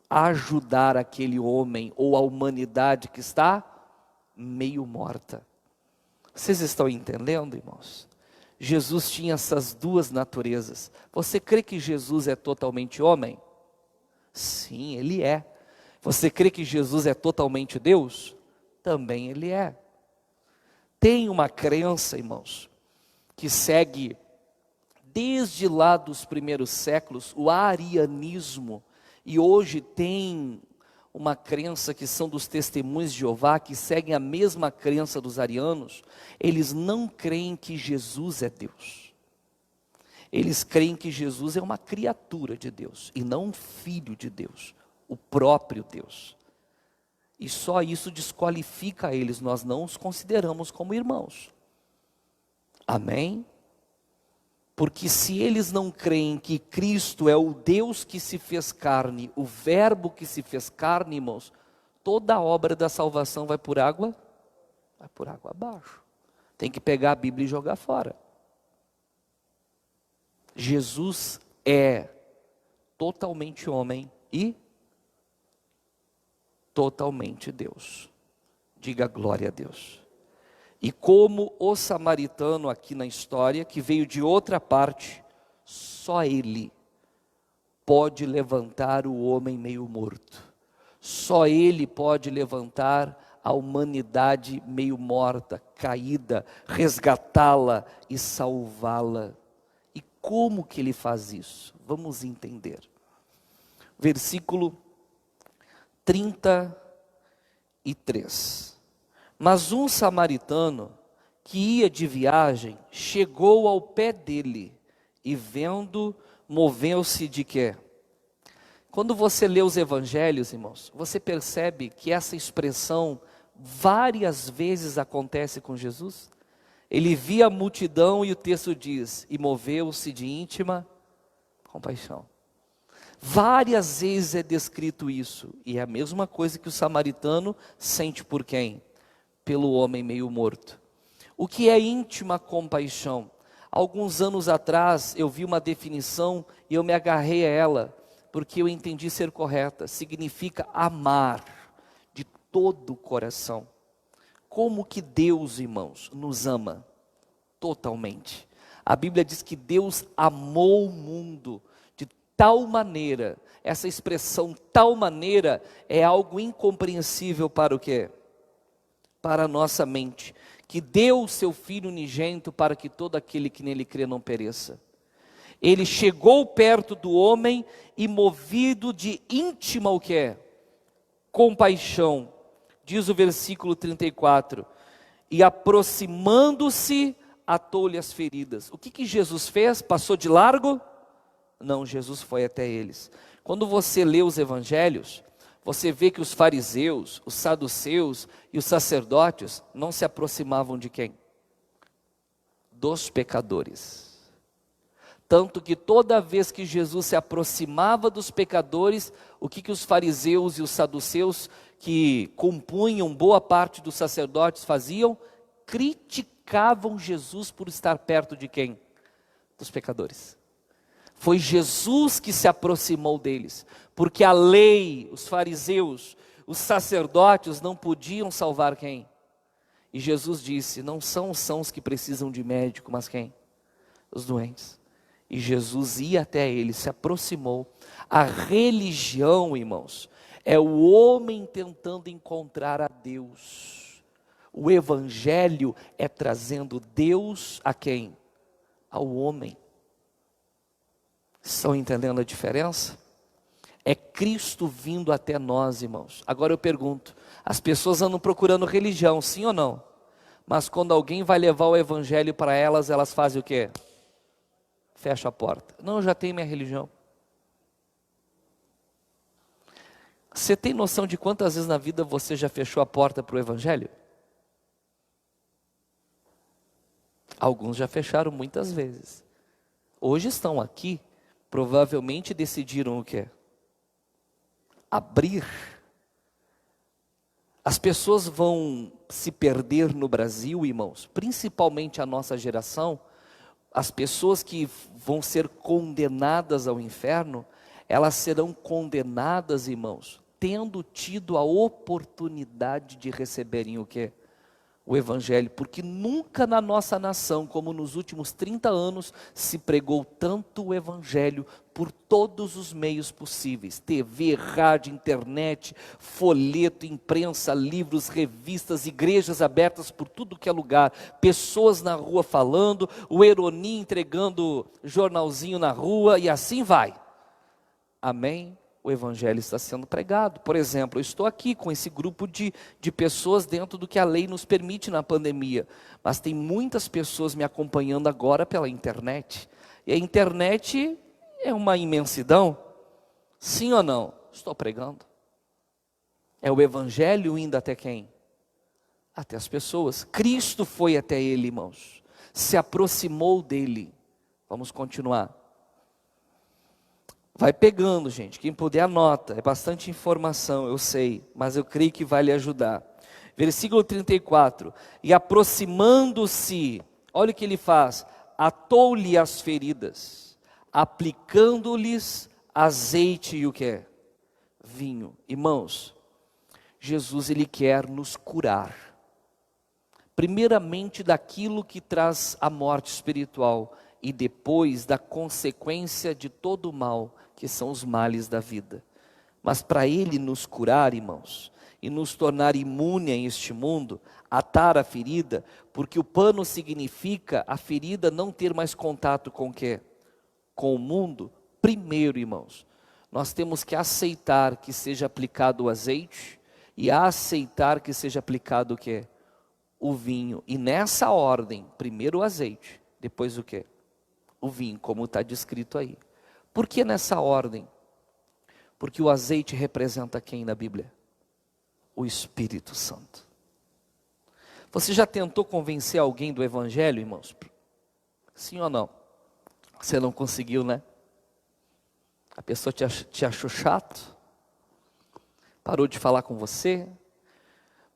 Ajudar aquele homem ou a humanidade que está meio morta. Vocês estão entendendo, irmãos? Jesus tinha essas duas naturezas. Você crê que Jesus é totalmente homem? Sim, ele é. Você crê que Jesus é totalmente Deus? Também ele é. Tem uma crença, irmãos, que segue desde lá dos primeiros séculos, o arianismo, e hoje tem uma crença que são dos testemunhos de Jeová, que seguem a mesma crença dos arianos. Eles não creem que Jesus é Deus. Eles creem que Jesus é uma criatura de Deus, e não um filho de Deus, o próprio Deus. E só isso desqualifica eles, nós não os consideramos como irmãos. Amém? Porque se eles não creem que Cristo é o Deus que se fez carne, o verbo que se fez carne, irmãos, toda a obra da salvação vai por água abaixo. Tem que pegar a Bíblia e jogar fora. Jesus é totalmente homem e totalmente Deus. Diga glória a Deus. E como o samaritano aqui na história, que veio de outra parte, só ele pode levantar o homem meio morto. Só ele pode levantar a humanidade meio morta, caída, resgatá-la e salvá-la. E como que ele faz isso? Vamos entender. Versículo 33. Mas um samaritano que ia de viagem chegou ao pé dele e vendo, moveu-se de quê? Quando você lê os evangelhos, irmãos, você percebe que essa expressão várias vezes acontece com Jesus. Ele via a multidão e o texto diz, e moveu-se de íntima compaixão. Várias vezes é descrito isso, e é a mesma coisa que o samaritano sente por quem? Pelo homem meio morto. O que é íntima compaixão? Alguns anos atrás eu vi uma definição e eu me agarrei a ela, porque eu entendi ser correta. Significa amar de todo o coração. Como que Deus, irmãos, nos ama? Totalmente. A Bíblia diz que Deus amou o mundo de tal maneira, essa expressão tal maneira é algo incompreensível para o quê? Para a nossa mente, que deu o seu Filho unigênito para que todo aquele que nele crê não pereça. Ele chegou perto do homem e movido de íntima o que é? Compaixão, diz o versículo 34, e aproximando-se, atou-lhe as feridas. O que Jesus fez? Passou de largo? Não, Jesus foi até eles. Quando você lê os evangelhos, você vê que os fariseus, os saduceus e os sacerdotes não se aproximavam de quem? Dos pecadores. Tanto que toda vez que Jesus se aproximava dos pecadores, o que os fariseus e os saduceus, que compunham boa parte dos sacerdotes, faziam? Criticavam Jesus por estar perto de quem? Dos pecadores. Foi Jesus que se aproximou deles, porque a lei, os fariseus, os sacerdotes não podiam salvar quem? E Jesus disse, não são os sãos que precisam de médico, mas quem? Os doentes. E Jesus ia até eles, se aproximou. A religião, irmãos, é o homem tentando encontrar a Deus. O evangelho é trazendo Deus a quem? Ao homem. Estão entendendo a diferença? É Cristo vindo até nós, irmãos. Agora eu pergunto, as pessoas andam procurando religião, sim ou não? Mas quando alguém vai levar o evangelho para elas, elas fazem o quê? Fecha a porta. Não, eu já tenho minha religião. Você tem noção de quantas vezes na vida você já fechou a porta para o Evangelho? Alguns já fecharam muitas vezes. Hoje estão aqui, provavelmente decidiram o quê? Abrir. As pessoas vão se perder no Brasil, irmãos, principalmente a nossa geração. As pessoas que vão ser condenadas ao inferno, elas serão condenadas, irmãos, tendo tido a oportunidade de receberem o quê? O Evangelho, porque nunca na nossa nação, como nos últimos 30 anos, se pregou tanto o Evangelho por todos os meios possíveis, TV, rádio, internet, folheto, imprensa, livros, revistas, igrejas abertas por tudo que é lugar, pessoas na rua falando, o Eroni entregando jornalzinho na rua e assim vai, amém? O Evangelho está sendo pregado. Por exemplo, eu estou aqui com esse grupo de pessoas dentro do que a lei nos permite na pandemia, mas tem muitas pessoas me acompanhando agora pela internet, e a internet é uma imensidão, sim ou não? Estou pregando. É o Evangelho indo até quem? Até as pessoas. Cristo foi até ele, irmãos, se aproximou dele. Vamos continuar. Vai pegando, gente, quem puder anota, é bastante informação, eu sei, mas eu creio que vai lhe ajudar. Versículo 34, e aproximando-se, olha o que ele faz, atou-lhe as feridas, aplicando-lhes azeite e o que é? Vinho. Irmãos, Jesus ele quer nos curar, primeiramente daquilo que traz a morte espiritual, e depois da consequência de todo o mal, que são os males da vida. Mas para Ele nos curar, irmãos, e nos tornar imune a este mundo, atar a ferida, porque o pano significa a ferida não ter mais contato com o quê? Com o mundo. Primeiro, irmãos, nós temos que aceitar que seja aplicado o azeite, e aceitar que seja aplicado o quê? O vinho. E nessa ordem, primeiro o azeite, depois o quê? O vinho, como está descrito aí. Por que nessa ordem? Porque o azeite representa quem na Bíblia? O Espírito Santo. Você já tentou convencer alguém do Evangelho, irmãos? Sim ou não? Você não conseguiu, né? A pessoa te achou chato? Parou de falar com você?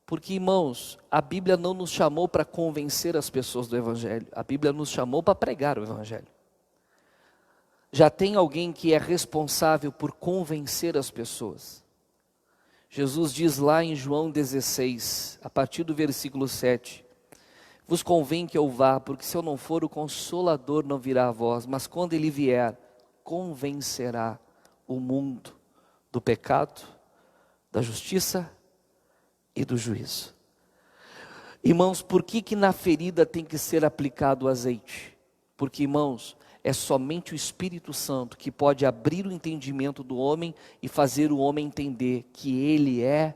Porque, irmãos, a Bíblia não nos chamou para convencer as pessoas do Evangelho. A Bíblia nos chamou para pregar o Evangelho. Já tem alguém que é responsável por convencer as pessoas. Jesus diz lá em João 16, a partir do versículo 7, vos convém que eu vá, porque se eu não for, o Consolador não virá a vós, mas quando ele vier, convencerá o mundo do pecado, da justiça e do juízo. Irmãos, por que na ferida tem que ser aplicado o azeite? Porque, irmãos, é somente o Espírito Santo que pode abrir o entendimento do homem e fazer o homem entender que ele é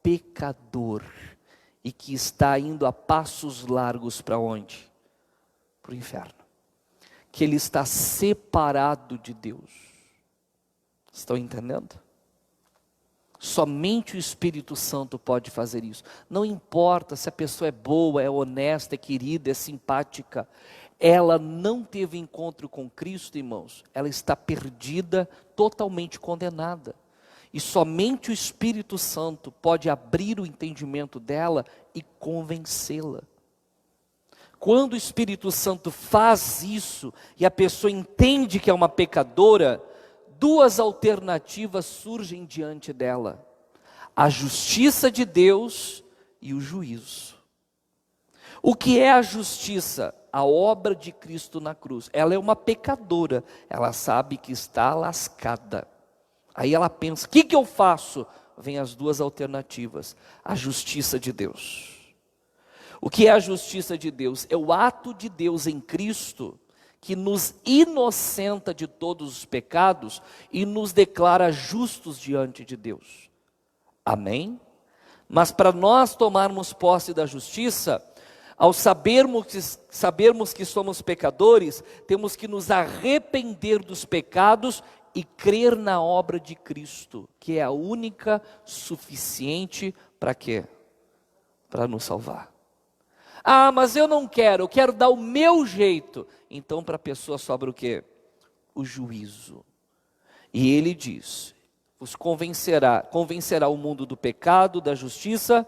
pecador e que está indo a passos largos para onde? Para o inferno. Que ele está separado de Deus. Estão entendendo? Somente o Espírito Santo pode fazer isso. Não importa se a pessoa é boa, é honesta, é querida, é simpática. Ela não teve encontro com Cristo, irmãos. Ela está perdida, totalmente condenada. E somente o Espírito Santo pode abrir o entendimento dela e convencê-la. Quando o Espírito Santo faz isso e a pessoa entende que é uma pecadora, duas alternativas surgem diante dela: a justiça de Deus e o juízo. O que é a justiça? A obra de Cristo na cruz. Ela é uma pecadora, ela sabe que está lascada. Aí ela pensa, o que eu faço? Vem as duas alternativas: a justiça de Deus. O que é a justiça de Deus? É o ato de Deus em Cristo, que nos inocenta de todos os pecados e nos declara justos diante de Deus. Amém? Mas para nós tomarmos posse da justiça, ao sabermos que somos pecadores, temos que nos arrepender dos pecados e crer na obra de Cristo, que é a única suficiente para quê? Para nos salvar. Ah, mas eu não quero, eu quero dar o meu jeito. Então para a pessoa sobra o quê? O juízo. E ele diz: vos convencerá o mundo do pecado, da justiça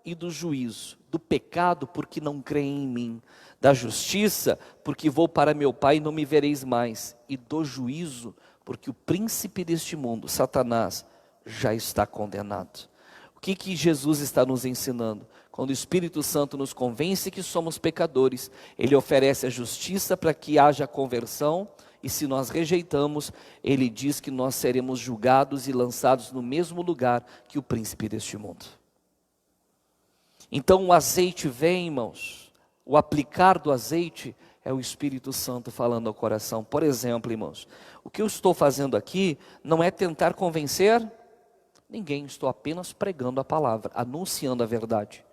e do juízo. Do pecado, porque não creem em mim. Da justiça, porque vou para meu Pai e não me vereis mais. E do juízo, porque o príncipe deste mundo, Satanás, já está condenado. O que Jesus está nos ensinando? Quando o Espírito Santo nos convence que somos pecadores, Ele oferece a justiça para que haja conversão, e se nós rejeitamos, Ele diz que nós seremos julgados e lançados no mesmo lugar que o príncipe deste mundo. Então o azeite vem, irmãos, o aplicar do azeite é o Espírito Santo falando ao coração. Por exemplo, irmãos, o que eu estou fazendo aqui não é tentar convencer ninguém, estou apenas pregando a palavra, anunciando a verdade.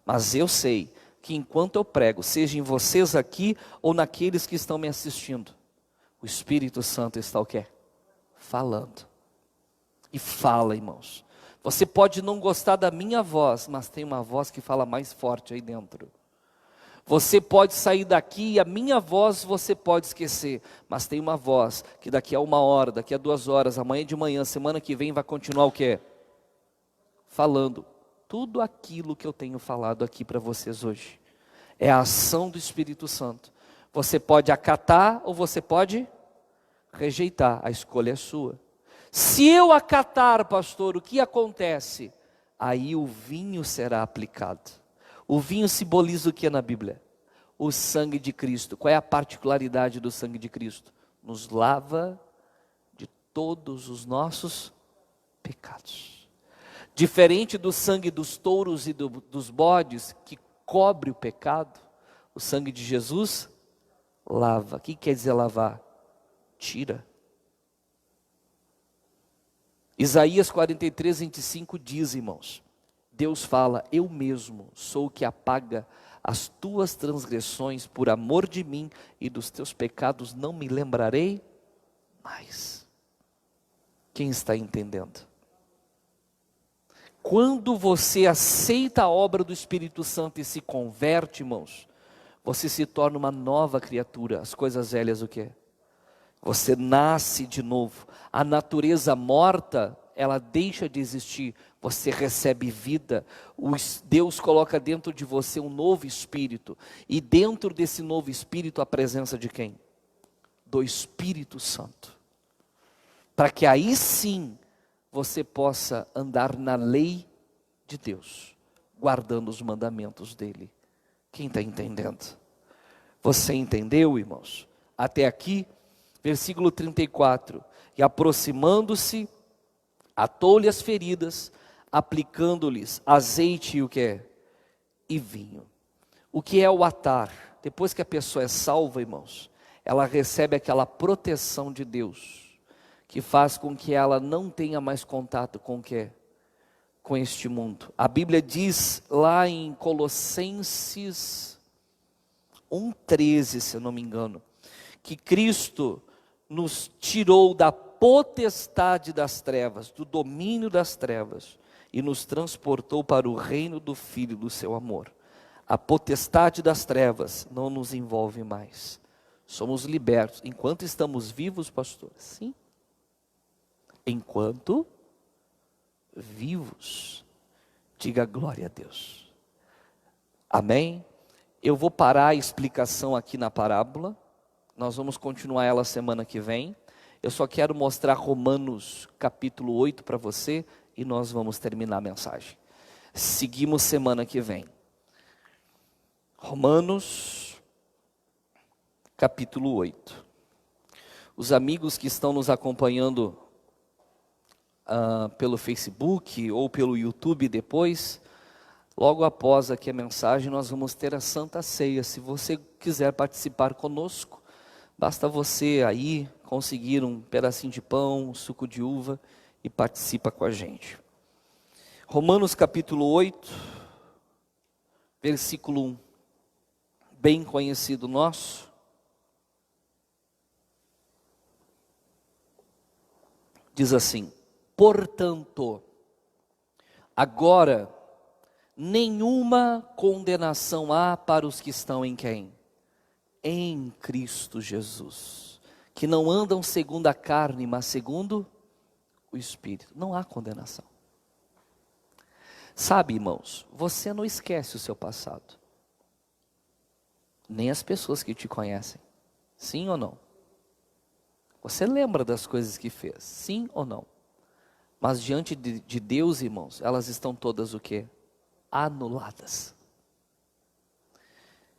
Mas eu sei que enquanto eu prego, seja em vocês aqui ou naqueles que estão me assistindo, o Espírito Santo está o quê? Falando. E fala, irmãos. Você pode não gostar da minha voz, mas tem uma voz que fala mais forte aí dentro. Você pode sair daqui e a minha voz você pode esquecer, mas tem uma voz que daqui a 1 hora, daqui a 2 horas, amanhã de manhã, semana que vem vai continuar o quê? Falando tudo aquilo que eu tenho falado aqui para vocês hoje. É a ação do Espírito Santo. Você pode acatar ou você pode rejeitar, a escolha é sua. Se eu acatar, pastor, o que acontece? Aí o vinho será aplicado. O vinho simboliza o que na Bíblia? O sangue de Cristo. Qual é a particularidade do sangue de Cristo? Nos lava de todos os nossos pecados. Diferente do sangue dos touros e dos bodes, que cobre o pecado, o sangue de Jesus lava. O que quer dizer lavar? Tira. Isaías 43, 25 diz, irmãos, Deus fala: eu mesmo sou o que apaga as tuas transgressões, por amor de mim, e dos teus pecados não me lembrarei mais. Quem está entendendo? Quando você aceita a obra do Espírito Santo e se converte, irmãos, você se torna uma nova criatura. As coisas velhas o quê? Você nasce de novo. A natureza morta, ela deixa de existir. Você recebe vida. Deus coloca dentro de você um novo espírito. E dentro desse novo espírito, a presença de quem? Do Espírito Santo. Para que aí sim você possa andar na lei de Deus, guardando os mandamentos dele. Quem está entendendo? Você entendeu, irmãos? Até aqui, versículo 34. E aproximando-se, atou-lhe as feridas, aplicando-lhes azeite e o que é? E vinho. O que é o atar? Depois que a pessoa é salva, irmãos, ela recebe aquela proteção de Deus, que faz com que ela não tenha mais contato com o que? Com este mundo. A Bíblia diz lá em Colossenses 1,13, se eu não me engano, que Cristo nos tirou da potestade das trevas, do domínio das trevas, e nos transportou para o reino do Filho do seu amor. A potestade das trevas não nos envolve mais. Somos libertos. Enquanto estamos vivos, pastor? Sim. Enquanto vivos. Diga glória a Deus. Amém? Eu vou parar a explicação aqui na parábola. Nós vamos continuar ela semana que vem. Eu só quero mostrar Romanos capítulo 8 para você e nós vamos terminar a mensagem. Seguimos semana que vem. Romanos capítulo 8. Os amigos que estão nos acompanhando pelo Facebook ou pelo YouTube depois, logo após aqui a mensagem, nós vamos ter a Santa Ceia. Se você quiser participar conosco, basta você aí conseguir um pedacinho de pão, um suco de uva e participa com a gente. Romanos capítulo 8, versículo 1, bem conhecido nosso. Diz assim: portanto, agora nenhuma condenação há para os que estão em quem? Em Cristo Jesus, que não andam segundo a carne, mas segundo o Espírito. Não há condenação. Sabe, irmãos, você não esquece o seu passado, nem as pessoas que te conhecem. Sim ou não? Você lembra das coisas que fez, sim ou não? Mas diante de Deus, irmãos, elas estão todas o quê? Anuladas.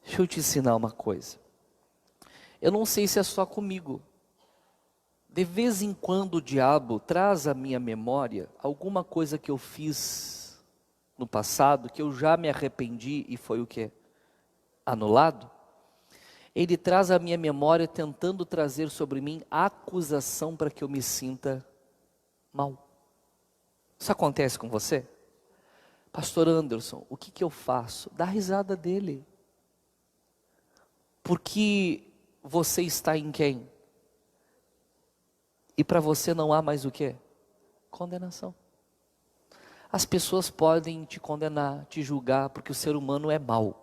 Deixa eu te ensinar uma coisa. Eu não sei se é só comigo. De vez em quando o diabo traz à minha memória alguma coisa que eu fiz no passado, que eu já me arrependi e foi o quê? Anulado. Ele traz à minha memória tentando trazer sobre mim acusação para que eu me sinta mal. Isso acontece com você? Pastor Anderson, o que eu faço? Dá risada dele. Porque você está em quem? E para você não há mais o quê? Condenação. As pessoas podem te condenar, te julgar, porque o ser humano é mau.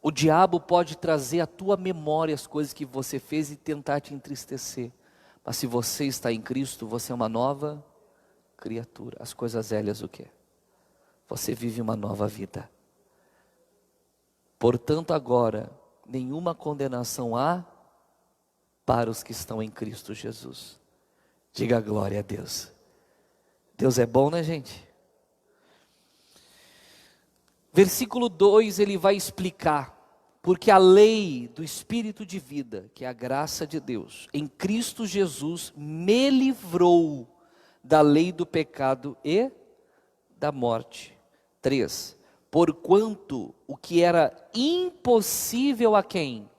O diabo pode trazer à tua memória as coisas que você fez e tentar te entristecer. Mas se você está em Cristo, você é uma nova criatura. As coisas velhas o quê? Você vive uma nova vida. Portanto agora, nenhuma condenação há para os que estão em Cristo Jesus. Diga glória a Deus. Deus é bom, né, gente? Versículo 2, ele vai explicar, porque a lei do Espírito de vida, que é a graça de Deus, em Cristo Jesus, me livrou da lei do pecado e da morte. 3, porquanto o que era impossível a quem?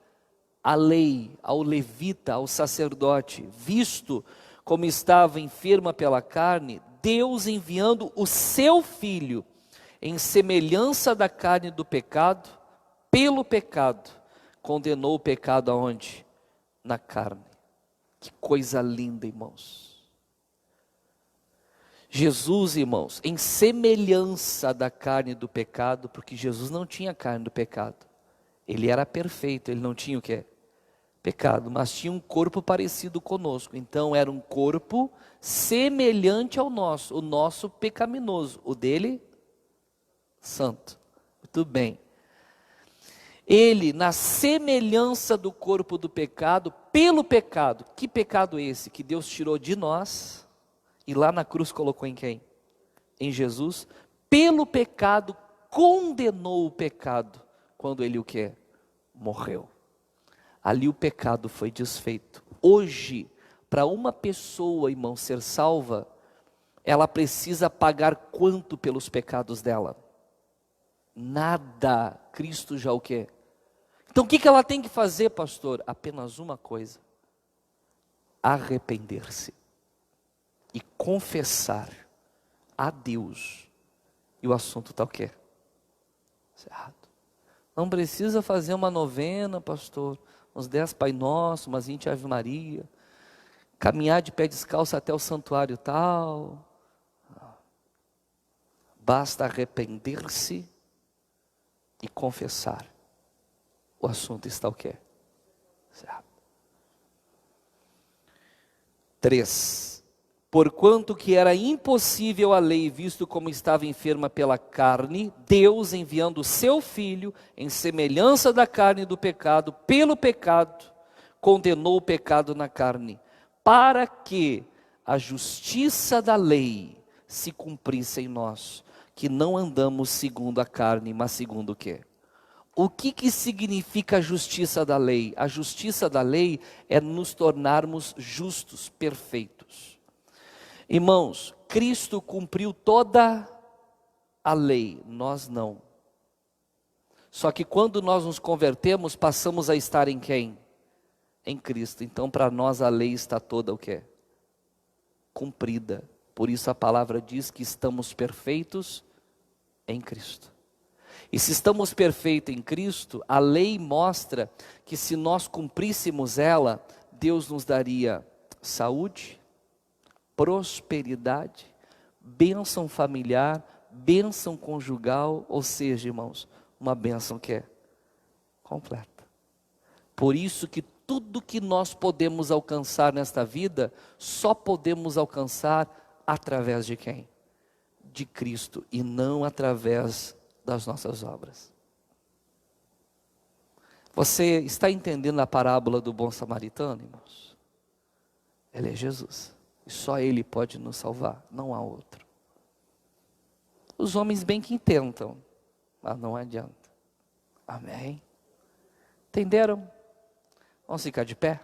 A lei, ao levita, ao sacerdote, visto como estava enferma pela carne, Deus enviando o seu Filho, em semelhança da carne do pecado, pelo pecado, condenou o pecado aonde? Na carne. Que coisa linda, irmãos. Jesus, irmãos, em semelhança da carne do pecado, porque Jesus não tinha carne do pecado. Ele era perfeito, ele não tinha o quê? Pecado, mas tinha um corpo parecido conosco. Então era um corpo semelhante ao nosso, o nosso pecaminoso, o dele santo. Muito bem. Ele, na semelhança do corpo do pecado, pelo pecado. Que pecado é esse? Que Deus tirou de nós e lá na cruz colocou em quem? Em Jesus. Pelo pecado, condenou o pecado. Quando ele o quê? Morreu. Ali o pecado foi desfeito. Hoje, para uma pessoa, irmão, ser salva, ela precisa pagar quanto pelos pecados dela? Nada. Cristo já o quê? Então o que ela tem que fazer, pastor? Apenas uma coisa: arrepender-se e confessar a Deus. E o assunto está o quê? Certo. Não precisa fazer uma novena, pastor, uns 10 Pai Nosso, umas 20 Ave Maria, caminhar de pé descalço até o santuário tal. Basta arrepender-se e confessar. O assunto está o quê? Certo. 3. Porquanto que era impossível a lei, visto como estava enferma pela carne, Deus, enviando o seu Filho, em semelhança da carne do pecado, pelo pecado, condenou o pecado na carne, para que a justiça da lei se cumprisse em nós, que não andamos segundo a carne, mas segundo o quê? O que significa a justiça da lei? A justiça da lei é nos tornarmos justos, perfeitos. Irmãos, Cristo cumpriu toda a lei, nós não. Só que quando nós nos convertemos, passamos a estar em quem? Em Cristo. Então para nós a lei está toda o quê? Cumprida. Por isso a palavra diz que estamos perfeitos em Cristo. E se estamos perfeitos em Cristo, a lei mostra que se nós cumpríssemos ela, Deus nos daria saúde, prosperidade, bênção familiar, bênção conjugal, ou seja, irmãos, uma bênção que é completa. Por isso que tudo que nós podemos alcançar nesta vida, só podemos alcançar através de quem? De Cristo, e não através das nossas obras. Você está entendendo a parábola do bom samaritano, irmãos? Ele é Jesus, e só Ele pode nos salvar, não há outro. Os homens bem que tentam, mas não adianta. Amém? Entenderam? Vamos ficar de pé?